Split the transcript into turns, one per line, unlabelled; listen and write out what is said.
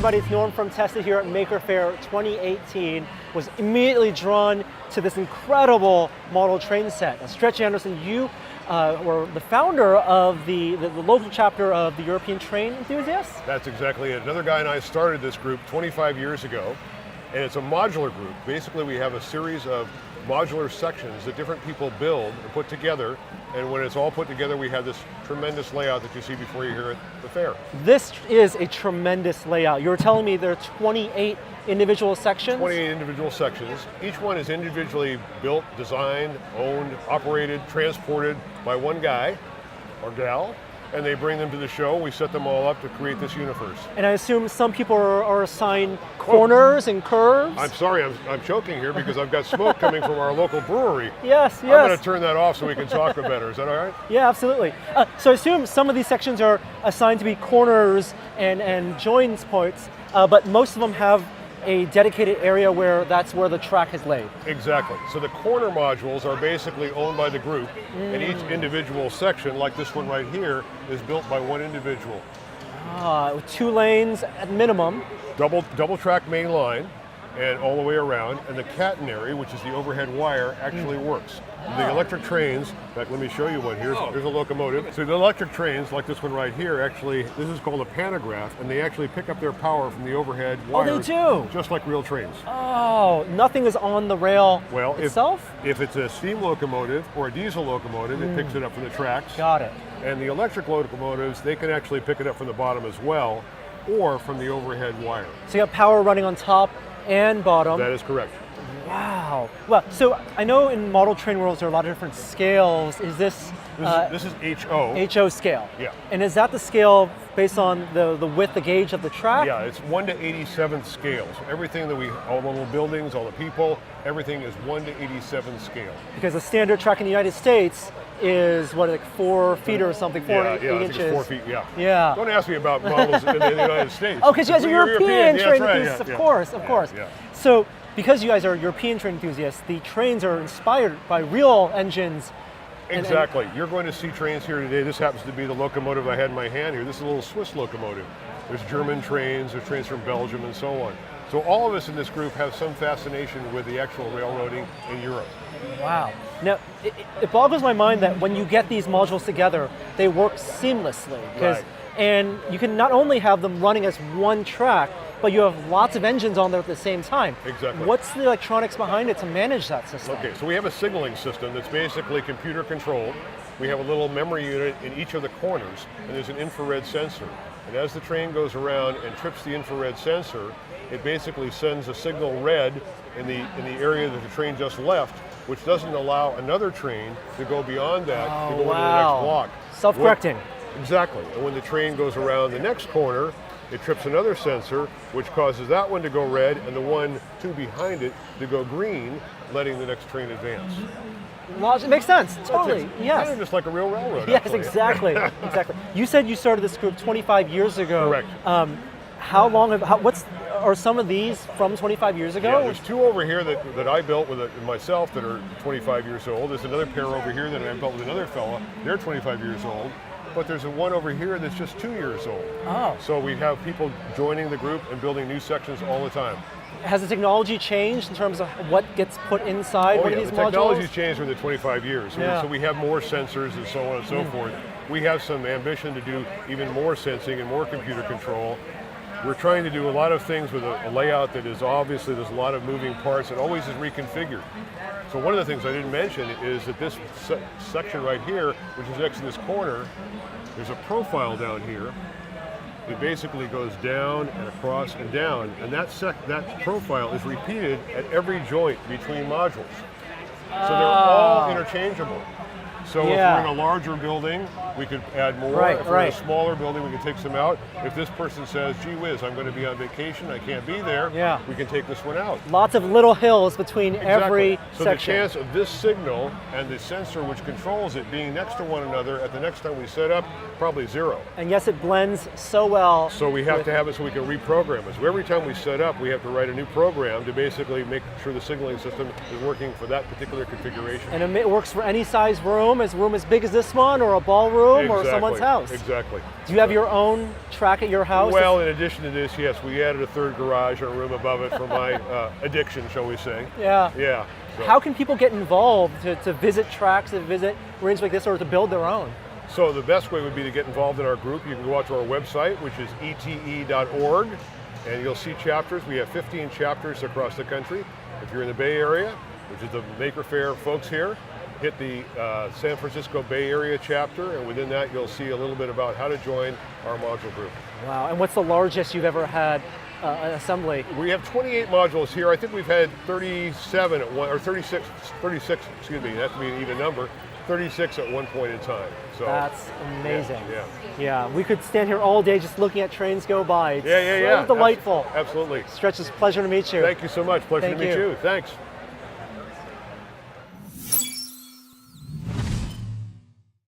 everybody, it's Norm from Tested here at Maker Faire 2018. Was immediately drawn to this incredible model train set. Now, Stretch Andersen, you were the founder of the local chapter of the European Train Enthusiasts?
That's exactly it. Another guy and I started this group 25 years ago, and it's a modular group. Basically, we have a series of modular sections that different people build and put together, and when it's all put together, we have this tremendous layout that you see before you here at the fair.
This is a tremendous layout. You were telling me there are 28 individual sections?
28 individual sections. Each one is individually built, designed, owned, operated, transported by one guy or gal, and they bring them to the show. We set them all up to create this universe.
And I assume some people are assigned corners and curves?
I'm sorry, I'm choking here because I've got smoke coming from our local brewery.
Yes, yes.
I'm going to turn that off so we can talk better. Is that all right?
Yeah, absolutely. So I assume some of these sections are assigned to be corners and joins points, but most of them have a dedicated area where that's where the track is laid.
Exactly. So the corner modules are basically owned by the group, and each individual section, like this one right here, is built by one individual.
With 2 lanes at minimum.
Double track main line, and all the way around, and the catenary, which is the overhead wire, actually works. The electric trains, in fact, let me show you one. Here's a locomotive. So the electric trains, like this one right here, actually, this is called a pantograph, and they actually pick up their power from the overhead wires.
Oh, they do?
Just like real trains.
Oh, nothing is on the rail itself?
If it's a steam locomotive or a diesel locomotive, it picks it up from the tracks.
Got it.
And the electric locomotives, they can actually pick it up from the bottom as well, or from the overhead wire.
So you have power running on top and bottom.
That is correct.
Wow. Well, so I know in model train worlds there are a lot of different scales. Is this?
This is HO.
HO scale.
Yeah.
And is that the scale based on the width, the gauge of the track?
Yeah, it's 1 to 87th scale. So everything that all the little buildings, all the people, everything is 1 to 87 scale.
Because the standard track in the United States is what, like 4 feet or something, 8 inches.
It's 4 feet, yeah.
Yeah.
Don't ask me about models in the United States.
Oh, because you guys are European train enthusiasts,
of
course. So, because you guys are European train enthusiasts, the trains are inspired by real engines.
Exactly. You're going to see trains here today. This happens to be the locomotive I had in my hand here. This is a little Swiss locomotive. There's German trains, there's trains from Belgium and so on. So all of us in this group have some fascination with the actual railroading in Europe.
Wow. Now, it boggles my mind that when you get these modules together, they work seamlessly.
Right.
And you can not only have them running as one track, but you have lots of engines on there at the same time.
Exactly.
What's the electronics behind it to manage that system?
Okay, so we have a signaling system that's basically computer controlled. We have a little memory unit in each of the corners, and there's an infrared sensor. And as the train goes around and trips the infrared sensor, it basically sends a signal red in the area that the train just left, which doesn't allow another train to go beyond that to go into the next block.
Self-correcting.
Exactly. And when the train goes around the next corner, it trips another sensor, which causes that one to go red and the 2 behind it to go green, letting the next train advance.
It makes sense, totally, yes.
Kind of just like a real railroad.
Yes,
actually.
exactly, exactly. You said you started this group 25 years ago.
Correct.
How long are some of these from 25 years ago?
Yeah, there's 2 over here that I built with myself that are 25 years old. There's another pair over here that I built with another fella. They're 25 years old. But there's one over here that's just 2 years old.
Oh.
So we have people joining the group and building new sections all the time.
Has the technology changed in terms of what gets put inside one of these modules?
The technology's changed over the 25 years.
Yeah.
So we have more sensors and so on and so forth. We have some ambition to do even more sensing and more computer control. We're trying to do a lot of things with a layout that is obviously, there's a lot of moving parts and always is reconfigured. So one of the things I didn't mention is that this section right here, which is next to this corner, there's a profile down here. It basically goes down and across and down, and that profile is repeated at every joint between modules. So they're all interchangeable. So if we're in a larger building, we could add more. If we're in a smaller building, we can take some out. If this person says, gee whiz, I'm going to be on vacation, I can't be there, we can take this one out.
Lots of little hills between every
so
section.
The chance of this signal and the sensor which controls it being next to one another at the next time we set up, probably 0.
And yes, it blends so well.
So we have to have it so we can reprogram it. So every time we set up, we have to write a new program to basically make sure the signaling system is working for that particular configuration.
And it works for any size room as big as this one, or a ballroom, room or someone's house.
Exactly.
Do you have your own track at your house?
Well, in addition to this, yes, we added a third garage and a room above it for my addiction, shall we say.
Yeah.
Yeah. So.
How can people get involved to visit tracks, to visit rings like this, or to build their own?
So the best way would be to get involved in our group. You can go out to our website, which is ete.org, and you'll see chapters. We have 15 chapters across the country. If you're in the Bay Area, which is the Maker Faire folks here, hit the San Francisco Bay Area chapter, and within that you'll see a little bit about how to join our module group.
Wow, and what's the largest you've ever had assembly?
We have 28 modules here. I think we've had 37 at one, or 36, excuse me, that has to be an even number, 36 at one point in time. So
that's amazing.
Yeah.
We could stand here all day just looking at trains go by. It's
so
delightful.
Absolutely.
Stretch, it's a pleasure to meet you.
Thank you so much. Pleasure to meet you. Thanks.